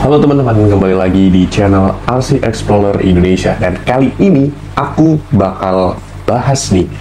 Halo teman-teman, kembali lagi di channel RC Explorer Indonesia. Dan kali ini aku bakal bahas nih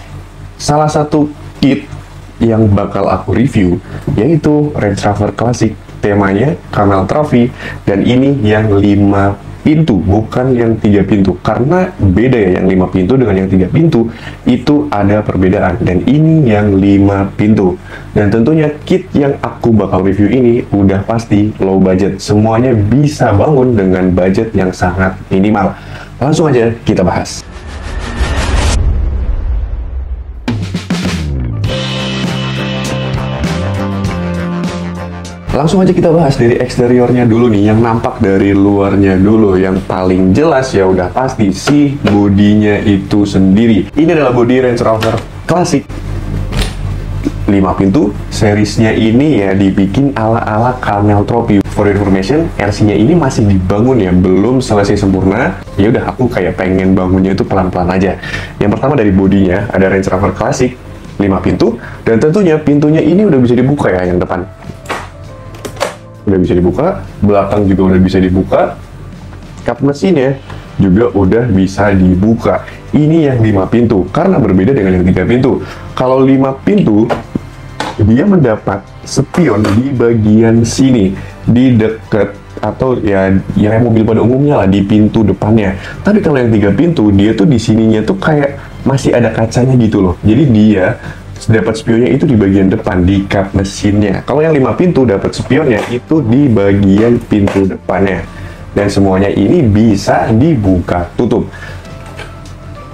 salah satu kit yang bakal aku review, yaitu Range Rover Classic. Temanya Camel Trophy, dan ini yang 5 pintu, bukan yang 3 pintu. Karena beda ya, yang 5 pintu dengan yang 3 pintu itu ada perbedaan. Dan ini yang 5 pintu. Dan tentunya kit yang aku bakal review ini udah pasti low budget. Semuanya bisa bangun dengan budget yang sangat minimal. Langsung aja kita bahas. Langsung aja kita bahas dari eksteriornya dulu nih, yang nampak dari luarnya dulu. Yang paling jelas ya udah pasti si bodinya itu sendiri. Ini adalah bodi Range Rover Classic 5 pintu. Seriesnya ini ya dibikin ala-ala Camel Trophy. For information, RC-nya ini masih dibangun ya, belum selesai sempurna. Ya udah, aku kayak pengen bangunnya itu pelan-pelan aja. Yang pertama dari bodinya, ada Range Rover Classic 5 pintu, dan tentunya pintunya ini udah bisa dibuka ya, yang depan udah bisa dibuka, belakang juga udah bisa dibuka, kap mesinnya juga udah bisa dibuka. Ini yang 5 pintu, karena berbeda dengan yang 3 pintu. Kalau 5 pintu, dia mendapat spion di bagian sini, di dekat atau ya mobil pada umumnya lah, di pintu depannya. Tapi kalau yang 3 pintu, dia tuh di sininya tuh kayak masih ada kacanya gitu loh. Jadi dia dapat spionnya itu di bagian depan, di kap mesinnya. Kalau yang 5 pintu dapat spionnya itu di bagian pintu depannya. Dan semuanya ini bisa dibuka tutup.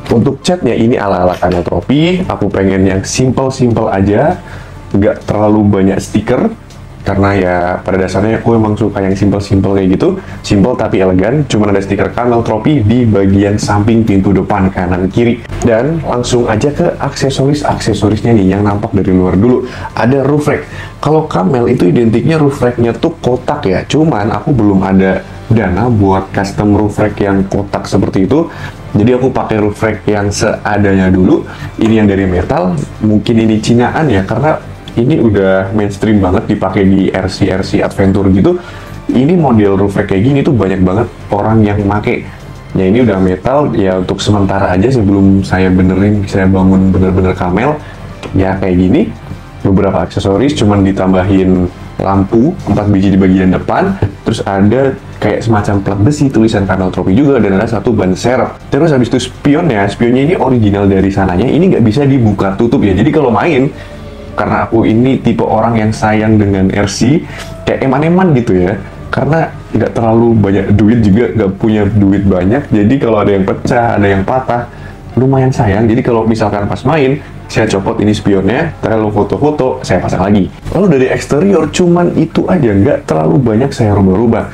Untuk catnya ini ala-ala Camel Trophy. Aku pengen yang simple-simple aja, nggak terlalu banyak stiker. Karena ya pada dasarnya aku emang suka yang simple-simple kayak gitu. Simple tapi elegan, cuman ada stiker Camel Trophy di bagian samping pintu depan kanan kiri. Dan langsung aja ke aksesorisnya nih, yang nampak dari luar dulu. Ada roof rack. Kalau Camel itu identiknya roof racknya tuh kotak ya, cuman aku belum ada dana buat custom roof rack yang kotak seperti itu. Jadi aku pakai roof rack yang seadanya dulu. Ini yang dari metal, mungkin ini Cinaan ya, karena ini udah mainstream banget dipakai di RC Adventure gitu. Ini model roof rack kayak gini tuh banyak banget orang yang make. Ya ini udah metal ya, untuk sementara aja sebelum saya benerin, saya bangun bener-bener Camel ya kayak gini. Beberapa aksesoris cuman ditambahin lampu 4 biji di bagian depan, terus ada kayak semacam plat besi tulisan Camel Trophy juga, dan ada satu ban serep. Terus habis itu spionnya ini original dari sananya, ini nggak bisa dibuka tutup ya. Jadi kalau main, karena aku ini tipe orang yang sayang dengan RC, kayak eman-eman gitu ya, karena nggak terlalu banyak duit juga, nggak punya duit banyak, jadi kalau ada yang pecah, ada yang patah, lumayan sayang. Jadi kalau misalkan pas main, saya copot ini spionnya, terlalu foto-foto, saya pasang lagi. Lalu dari eksterior, cuman itu aja, nggak terlalu banyak saya rubah-rubah.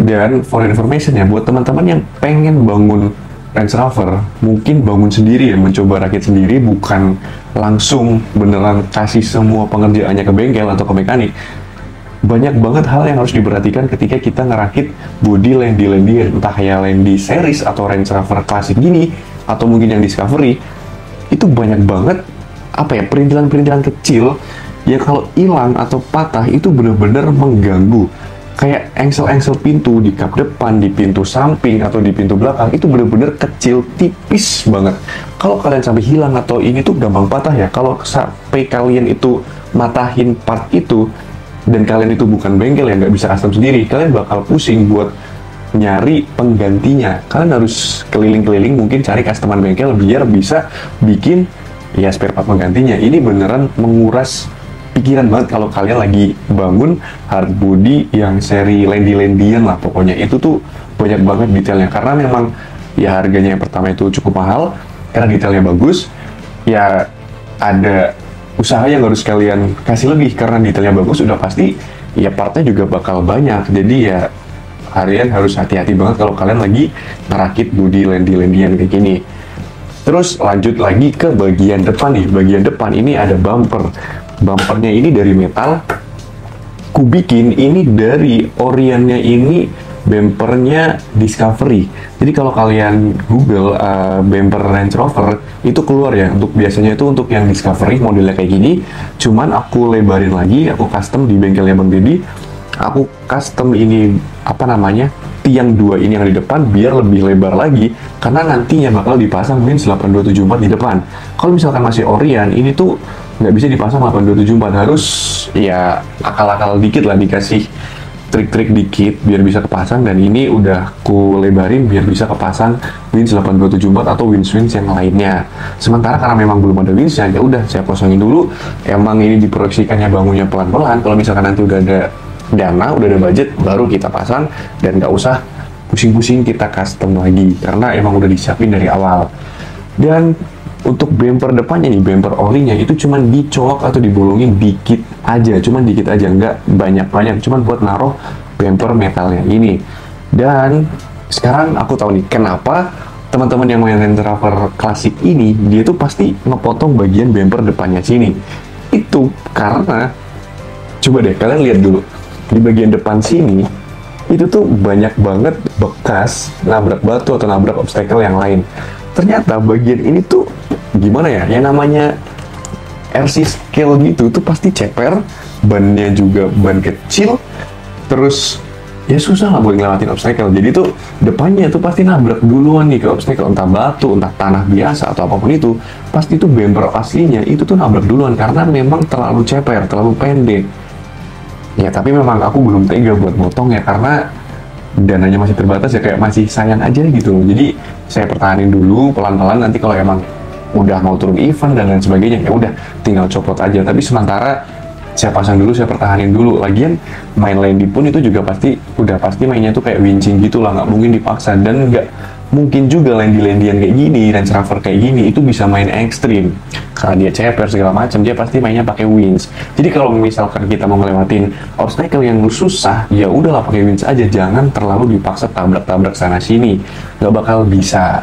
Dan for information ya, buat teman-teman yang pengen bangun Range Rover, mungkin bangun sendiri ya, mencoba rakit sendiri, bukan langsung beneran kasih semua pengerjaannya ke bengkel atau ke mekanik. Banyak banget hal yang harus diperhatikan ketika kita ngerakit bodi Landy, entah ya Landy series atau Range Rover Classic gini, atau mungkin yang Discovery. Itu banyak banget perintilan-perintilan kecil yang kalau hilang atau patah itu bener-bener mengganggu. Kayak engsel-engsel pintu di kap depan, di pintu samping, atau di pintu belakang, itu bener-bener kecil, tipis banget. Kalau kalian sampai hilang atau ini tuh gampang patah ya. Kalau sampai kalian itu matahin part itu, dan kalian itu bukan bengkel yang nggak bisa custom sendiri, kalian bakal pusing buat nyari penggantinya. Kalian harus keliling-keliling mungkin cari customan bengkel biar bisa bikin ya spare part penggantinya. Ini beneran menguras pikiran banget kalau kalian lagi bangun hard body yang seri Landyan lah pokoknya. Itu tuh banyak banget detailnya, karena memang ya harganya yang pertama itu cukup mahal, karena detailnya bagus. Ya ada usaha yang harus kalian kasih lebih, karena detailnya bagus udah pasti ya partnya juga bakal banyak. Jadi ya kalian harus hati-hati banget kalau kalian lagi ngerakit body Landyan kayak gini. Terus lanjut lagi ke bagian depan nih. Bagian depan ini ada bumper. Bumpernya ini dari metal, kubikin ini dari Orion-nya ini bumpernya Discovery. Jadi kalau kalian Google bumper Range Rover itu keluar ya, untuk biasanya itu untuk yang Discovery modelnya kayak gini. Cuman aku lebarin lagi, aku custom di bengkelnya Bang Deddy. aku custom ini apa namanya, tiang dua ini yang di depan biar lebih lebar lagi, karena nantinya bakal dipasang Wins 8274 di depan. Kalau misalkan masih Orion, ini tuh nggak bisa dipasang 8274, harus ya akal-akal dikit lah, dikasih trik-trik dikit biar bisa kepasang, dan ini udah ku lebarin biar bisa kepasang Wins 8274 atau Wins yang lainnya. Sementara karena memang belum ada Winsnya, ya udah saya kosongin dulu. Emang ini diproyeksikannya bangunnya pelan-pelan, kalau misalkan nanti udah ada dana, udah ada budget, baru kita pasang dan nggak usah pusing-pusing kita custom lagi, karena emang udah disiapin dari awal. Dan untuk bumper depannya nih, bumper olinya itu cuman dicolok atau dibolongin dikit aja, cuman dikit aja, nggak banyak-banyak, cuman buat naruh bumper metalnya ini. Dan sekarang aku tahu nih kenapa teman-teman yang main Range Rover klasik ini, dia tuh pasti ngepotong bagian bumper depannya sini. Itu karena, coba deh kalian lihat dulu, di bagian depan sini itu tuh banyak banget bekas nabrak batu atau nabrak obstacle yang lain. Ternyata bagian ini tuh gimana ya, yang namanya RC scale gitu tuh pasti ceper, bannya juga ban kecil, terus ya susah lah buat ngelewatin obstacle. Jadi tuh depannya tuh pasti nabrak duluan nih ke obstacle, entah batu, entah tanah biasa atau apapun itu, pasti tuh bumper aslinya itu tuh nabrak duluan karena memang terlalu ceper, terlalu pendek. Ya tapi memang aku belum tega buat motong ya, karena dananya masih terbatas ya, kayak masih sayang aja gitu loh. Jadi saya pertahanin dulu pelan-pelan, nanti kalau emang udah mau turun event dan lain sebagainya, ya udah tinggal copot aja. Tapi sementara saya pasang dulu, saya pertahanin dulu. Lagian main Landy pun itu juga udah pasti mainnya tuh kayak winching gitu lah, nggak mungkin dipaksa, dan nggak mungkin juga Landy-Landyan kayak gini, Range Rover kayak gini itu bisa main ekstrim karena dia ceper segala macam, dia pasti mainnya pakai winch. Jadi kalau misalkan kita mau ngelewatin obstacle yang susah, ya udahlah pakai winch aja, jangan terlalu dipaksa tabrak-tabrak sana sini, nggak bakal bisa.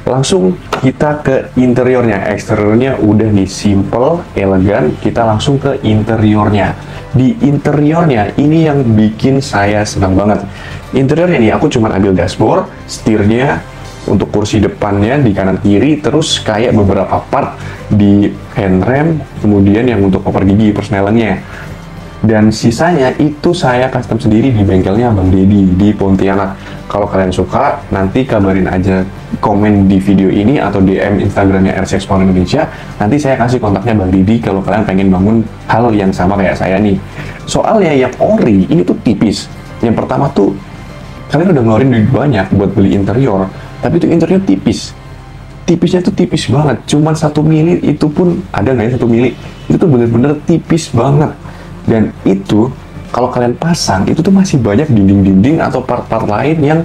Langsung kita ke interiornya. Eksteriornya udah nih simple, elegan, kita langsung ke interiornya. Di interiornya ini yang bikin saya senang banget. Interiornya nih aku cuma ambil dashboard, setirnya, untuk kursi depannya di kanan kiri, terus kayak beberapa part di handrem, kemudian yang untuk koper gigi persnelennya. Dan sisanya itu saya custom sendiri di bengkelnya Bang Deddy di Pontianak. Kalau kalian suka, nanti kabarin aja, komen di video ini atau DM Instagramnya RC Explore Indonesia. Nanti saya kasih kontaknya Bang Deddy kalau kalian pengen bangun hal yang sama kayak saya nih. Soalnya yang ori ini tuh tipis. Yang pertama tuh, kalian udah ngeluarin duit banyak buat beli interior, tapi itu interior tipis. Tipisnya tuh tipis banget, cuman 1 mili itu pun ada nggak ya 1 mili? Itu tuh bener-bener tipis banget. Dan itu kalau kalian pasang itu tuh masih banyak dinding-dinding atau part-part lain yang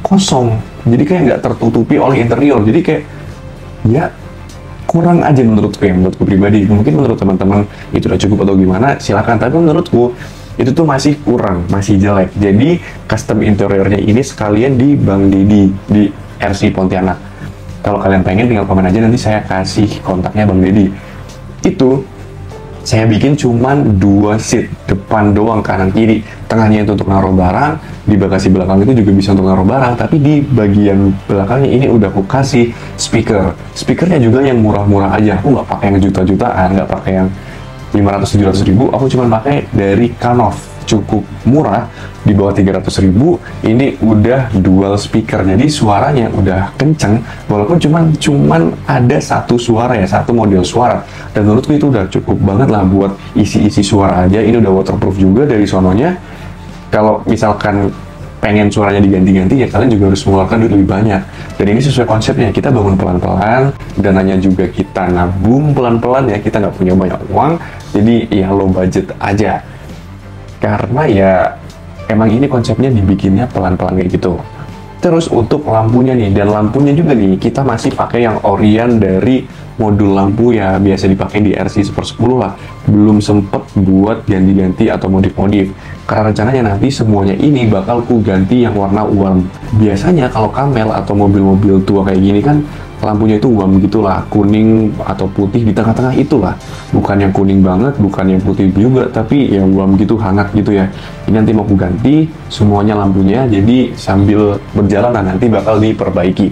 kosong, jadi kayak nggak tertutupi oleh interior. Jadi kayak ya kurang aja menurutku pribadi. Mungkin menurut teman-teman itu udah cukup atau gimana, silakan, tapi menurutku itu tuh masih kurang, masih jelek. Jadi custom interiornya ini sekalian di Bang Deddy di RC Pontianak. Kalau kalian pengen tinggal komen aja, nanti saya kasih kontaknya Bang Deddy. Itu saya bikin cuman 2 seat, depan doang, kanan kiri. Tengahnya itu untuk naruh barang, di bagasi belakang itu juga bisa untuk naruh barang, tapi di bagian belakangnya ini udah aku kasih speaker. Speakernya juga yang murah-murah aja, aku nggak pakai yang juta-jutaan, nggak pakai yang 500-700 ribu, aku cuma pakai dari Canov, cukup murah, di bawah 300 ribu. Ini udah dual speaker, jadi suaranya udah kenceng, walaupun cuman ada satu suara ya, satu model suara. Dan menurutku itu udah cukup banget lah buat isi-isi suara aja. Ini udah waterproof juga dari sononya. Kalau misalkan pengen suaranya diganti-ganti, ya kalian juga harus mengeluarkan duit lebih banyak. Dan ini sesuai konsepnya, kita bangun pelan-pelan, dananya juga kita nabung pelan-pelan ya, kita nggak punya banyak uang, jadi ya low budget aja. Karena ya emang ini konsepnya dibikinnya pelan-pelan kayak gitu. Terus untuk lampunya nih, dan lampunya juga nih, kita masih pakai yang Orion dari modul lampu ya, biasa dipakai di RC Super 10 lah. Belum sempet buat ganti-ganti atau modif-modif, karena rencananya nanti semuanya ini bakal ku ganti yang warna warm. Biasanya kalau Camel atau mobil-mobil tua kayak gini kan lampunya itu warm gitulah, kuning atau putih di tengah-tengah itulah, bukan yang kuning banget, bukan yang putih juga, tapi yang warm gitu, hangat gitu ya. Ini nanti mau ku ganti semuanya lampunya, jadi sambil berjalan nanti bakal diperbaiki.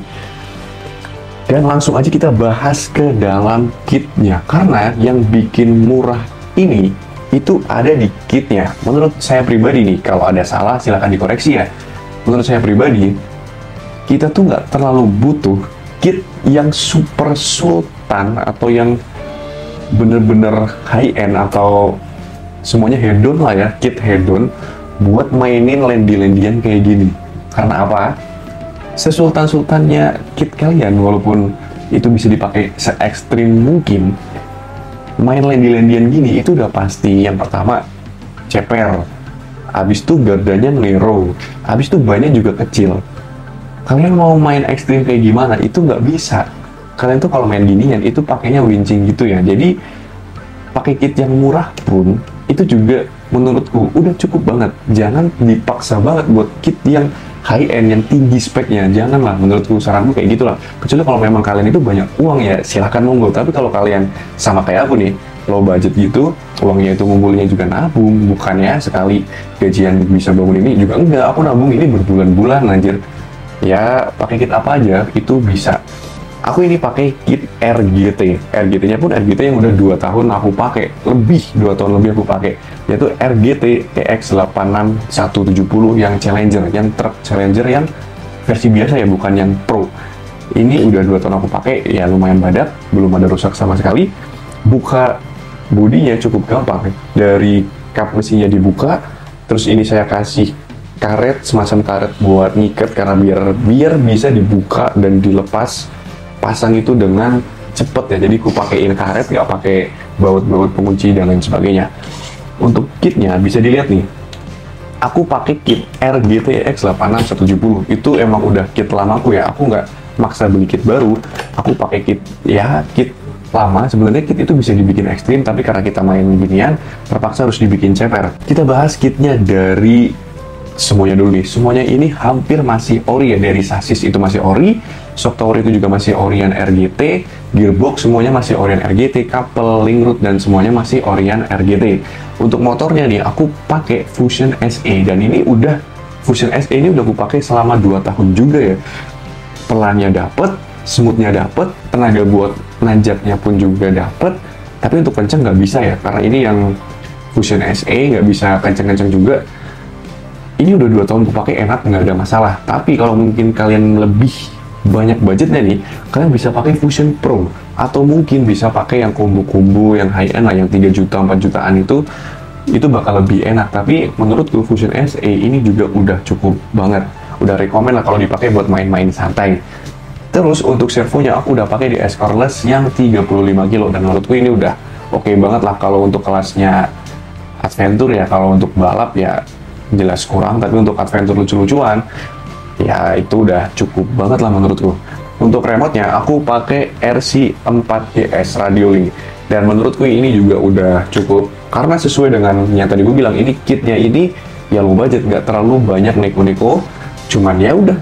Dan langsung aja kita bahas ke dalam kitnya, karena yang bikin murah ini itu ada di kitnya. Menurut saya pribadi nih, kalau ada salah silahkan dikoreksi ya. Menurut saya pribadi, kita tuh nggak terlalu butuh kit yang super sultan atau yang bener-bener high end atau semuanya hedon lah ya, kit hedon buat mainin lendi-lendian kayak gini. Karena apa? Sesultan-sultannya kit kalian, walaupun itu bisa dipakai se-ekstrim mungkin, main lendi-lendian gini itu udah pasti yang pertama ceper, habis itu gardanya narrow, habis itu bannya juga kecil. Kalian mau main ekstrim kayak gimana? Itu nggak bisa. Kalian tuh kalau main ginian itu pakainya winching gitu ya. Jadi pakai kit yang murah pun itu juga menurutku udah cukup banget. Jangan dipaksa banget buat kit yang high end, yang tinggi speknya. Janganlah, menurutku saranku kayak gitulah. Kecuali kalau memang kalian itu banyak uang ya, silahkan monggo. Tapi kalau kalian sama kayak aku nih, low budget gitu, uangnya itu ngumpulnya juga nabung, bukannya sekali gajian bisa bangun ini juga enggak. Aku nabung ini berbulan-bulan anjir. Ya pakai kit apa aja itu bisa. Aku ini pakai kit RGT. RGT-nya pun RGT yang udah 2 tahun aku pakai. Lebih, 2 tahun lebih aku pakai. Yaitu RGT TX86170 yang Challenger. Yang truk Challenger yang versi biasa ya, bukan yang Pro. Ini udah 2 tahun aku pakai, ya lumayan badak. Belum ada rusak sama sekali. Buka bodinya cukup gampang. Dari kap mesinnya dibuka. Terus ini saya kasih karet, semacam karet buat ngikat. Karena biar bisa dibuka dan dilepas. Pasang itu dengan cepet ya, jadi aku pakaiin karet, nggak pakai baut-baut pengunci dan lain sebagainya. Untuk kitnya bisa dilihat nih, aku pakai kit RGT X86170. Itu emang udah kit lamaku ya, aku nggak maksa beli kit baru, aku pakai kit ya kit lama. Sebenarnya kit itu bisa dibikin ekstrim, tapi karena kita main ginian terpaksa harus dibikin ceper. Kita bahas kitnya dari semuanya dulu nih. Semuanya ini hampir masih ori ya, dari sasis itu masih ori, shock tower itu juga masih Orion RGT, gearbox semuanya masih Orion RGT, couple, link root dan semuanya masih Orion RGT. Untuk motornya nih aku pakai Fusion SE, dan ini udah Fusion SE ini udah aku pakai selama 2 tahun juga ya. Pelannya dapet, smoothnya dapet, tenaga buat nanjaknya pun juga dapet, tapi untuk kenceng nggak bisa ya, karena ini yang Fusion SE nggak bisa kenceng-kenceng juga. Ini udah 2 tahun aku pakai, enak, nggak ada masalah. Tapi kalau mungkin kalian lebih banyak budgetnya nih, kalian bisa pakai Fusion Pro, atau mungkin bisa pakai yang combo-combo yang high end lah, yang 3 juta, 4 jutaan itu bakal lebih enak. Tapi menurutku Fusion SE ini juga udah cukup banget, udah rekomen lah kalau dipakai buat main-main santai. Terus untuk servonya aku udah pakai di S-Coreless yang 35 kilo, dan menurutku ini udah oke banget lah kalau untuk kelasnya adventure ya. Kalau untuk balap ya jelas kurang, tapi untuk adventure lucu-lucuan ya itu udah cukup banget lah menurutku. Untuk remote-nya aku pakai RC4GS Radiolink, dan menurutku ini juga udah cukup, karena sesuai dengan yang tadi gue bilang, ini kitnya ini ya low budget, nggak terlalu banyak neko-neko, cuman ya udah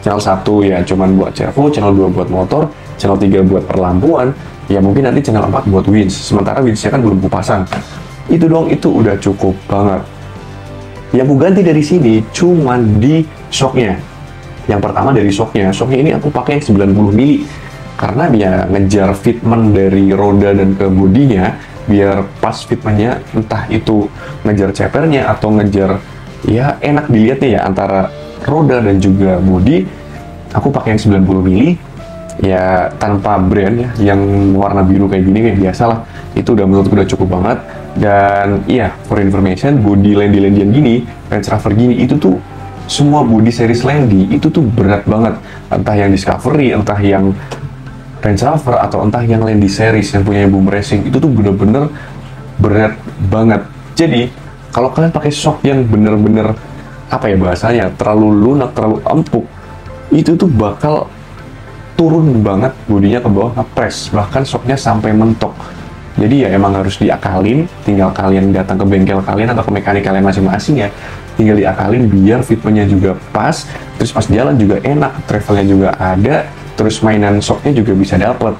channel 1 ya cuman buat servo, channel 2 buat motor, channel 3 buat perlampuan, ya mungkin nanti channel 4 buat winch, sementara winchnya kan belum kupasang. Itu doang, itu udah cukup banget. Yang aku ganti dari sini cuman di shocknya. Yang pertama dari shocknya ini aku pakai 90 mili, karena dia ngejar fitment dari roda dan ke bodinya, biar pas fitmentnya, entah itu ngejar cepernya atau ngejar ya enak dilihatnya ya antara roda dan juga bodi. Aku pakai yang 90 mili ya, tanpa brand ya, yang warna biru kayak gini kayak biasa lah. Itu udah menurutku udah cukup banget. Dan iya, for information, body lendi-lendian gini, Range Rover gini, itu tuh semua body series Landy itu tuh berat banget. Entah yang Discovery, entah yang Range Rover, atau entah yang Landy series yang punya Boom Racing, itu tuh bener-bener berat banget. Jadi kalau kalian pakai shock yang bener-bener apa ya bahasanya, terlalu lunak, terlalu empuk, itu tuh bakal turun banget bodinya ke bawah, ngepres, bahkan shocknya sampai mentok. Jadi ya emang harus diakalin, tinggal kalian datang ke bengkel kalian atau ke mekanik kalian masing-masing ya, tinggal diakalin biar fitmentnya juga pas, terus pas jalan juga enak, travelnya juga ada, terus mainan shocknya juga bisa dapet.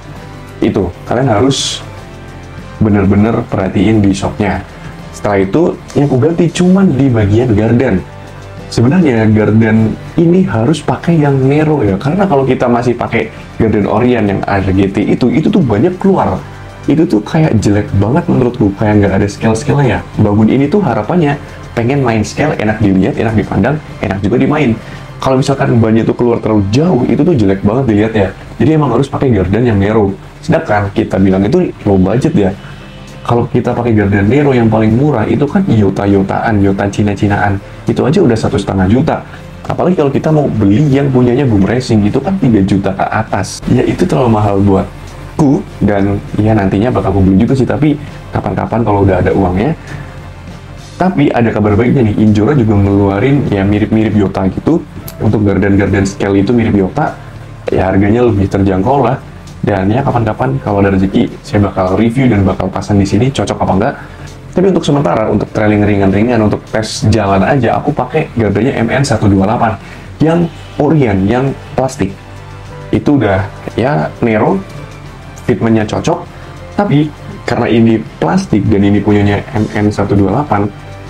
Itu kalian harus bener-bener perhatiin di shocknya. Setelah itu yang aku ganti cuman di bagian gardan. Sebenarnya gardan ini harus pakai yang narrow ya, karena kalau kita masih pakai gardan Orion yang RGT itu tuh banyak keluar. itu tuh kayak jelek banget menurutku, kayak nggak ada scale-scale-nya ya. Bangun ini tuh harapannya pengen main scale, enak dilihat, enak dipandang, enak juga dimain. Kalau misalkan bannya tuh keluar terlalu jauh, itu tuh jelek banget dilihat ya. Jadi emang harus pakai garden yang narrow. Sedangkan kita bilang itu low budget ya. Kalau kita pakai garden narrow yang paling murah, itu kan Yota-Yotaan, Yota Cina-Cinaan. Itu aja udah 1,5 juta. Apalagi kalau kita mau beli yang punyanya Boom Racing, itu kan 3 juta ke atas. Ya itu terlalu mahal buatku, dan ya nantinya bakal aku beli juga sih, tapi kapan-kapan kalau udah ada uangnya. Tapi ada kabar baiknya nih, Injora juga ngeluarin ya mirip-mirip Yota gitu. Untuk garden scale itu mirip Yota, ya harganya lebih terjangkau lah. Dan ya kapan-kapan kalau ada rezeki, saya bakal review dan bakal pasang di sini, cocok apa enggak. Tapi untuk sementara, untuk trailing ringan-ringan, untuk tes jalan aja, aku pakai gardennya MN128 yang Orient, yang plastik. Itu udah ya narrow, fitmentnya cocok. Tapi karena ini plastik dan ini punyanya MN128,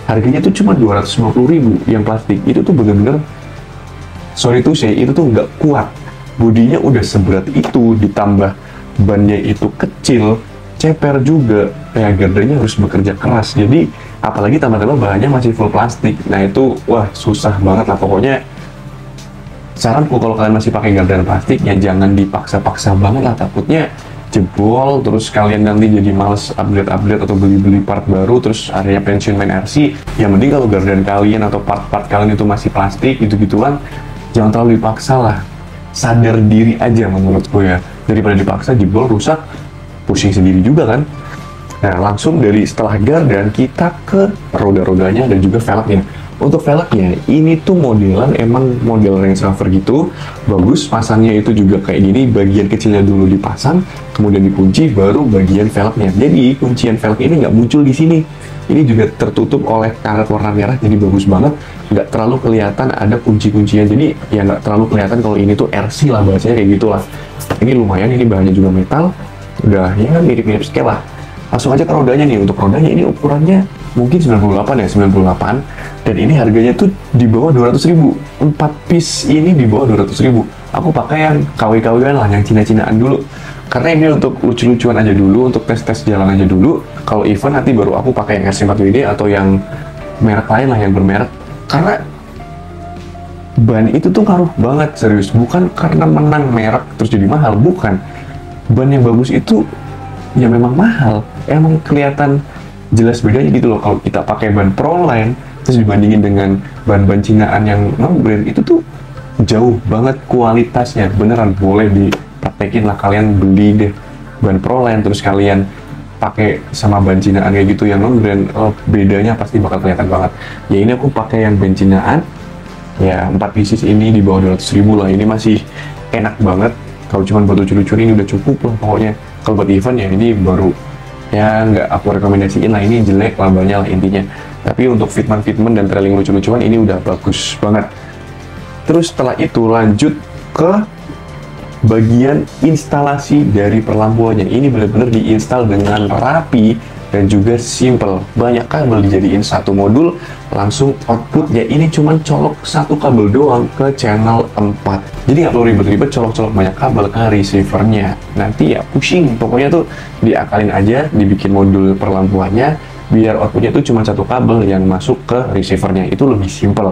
harganya tuh cuma 250.000 yang plastik. Itu tuh bener-bener, sorry to say, itu tuh nggak kuat. Bodinya udah seberat itu, ditambah bannya itu kecil, ceper juga, ya gardennya harus bekerja keras. Jadi apalagi tambah-tambah bahannya masih full plastik. Nah itu wah susah banget lah pokoknya. Saranku kalau kalian masih pakai garden plastik ya jangan dipaksa-paksa banget lah, takutnya jebol terus kalian nanti jadi males upgrade atau beli part baru terus akhirnya pensiun main RC. Ya mending kalau garden kalian atau part-part kalian itu masih plastik gitu-gituan, jangan terlalu dipaksa lah. Sadar diri aja menurutku ya, daripada dipaksa jebol rusak, pusing sendiri juga kan. Nah langsung dari setelah garden kita ke roda-rodanya dan juga velgnya. Untuk velgnya ini tuh modelan emang model Range Rover gitu, bagus, pasangnya itu juga kayak gini, bagian kecilnya dulu dipasang kemudian dikunci baru bagian velgnya. Jadi kuncian velg ini nggak muncul di sini, ini juga tertutup oleh karet warna merah, jadi bagus banget, nggak terlalu kelihatan ada kunci-kuncian, jadi ya nggak terlalu kelihatan kalau ini tuh RC lah bahasanya kayak gitulah. Ini lumayan, ini bahannya juga metal, udah ya mirip-mirip scale lah. Langsung aja ke rodanya nih. Untuk rodanya ini ukurannya mungkin 98 ya, 98, dan ini harganya tuh di bawah 200.000. 4 piece ini di bawah 200.000. Aku pakai yang KW-KW lah, yang Cina-Cinaan dulu, karena ini untuk lucu-lucuan aja dulu, untuk tes-tes jalan aja dulu. Kalau event nanti baru aku pakai yang RC4WD atau yang merek lain lah, yang bermerek. Karena ban itu tuh ngaruh banget, serius. Bukan karena menang merek terus jadi mahal, bukan. Ban yang bagus itu ya memang mahal, emang kelihatan jelas bedanya gitu loh. Kalau kita pakai ban Proline terus dibandingin dengan ban-ban Cinaan yang non-brand, itu tuh jauh banget kualitasnya. Beneran boleh dipraktekin lah, kalian beli deh ban Proline terus kalian pakai sama ban Cinaan kayak gitu yang non-brand, bedanya pasti bakal kelihatan banget. Ya ini aku pakai yang ban Cinaan ya, 4 pieces ini di bawah 200.000 lah. Ini masih enak banget, kalau cuma buat lucu-lucuan ini udah cukup lah pokoknya. Kalau buat event ya ini baru ya nggak aku rekomendasiin lah, ini jelek labelnya lah intinya. Tapi untuk fitment dan trailing lucu-lucuan ini udah bagus banget. Terus setelah itu lanjut ke bagian instalasi dari perlampuannya. Ini benar-benar diinstal dengan rapi dan juga simple. Banyak kabel dijadiin satu modul, langsung outputnya ini cuman colok satu kabel doang ke channel 4. Jadi nggak perlu ribet-ribet colok-colok banyak kabel ke receivernya. Nanti ya pusing, pokoknya tuh diakalin aja, dibikin modul perlampuannya biar outputnya tuh cuma satu kabel yang masuk ke receivernya. Itu lebih simple.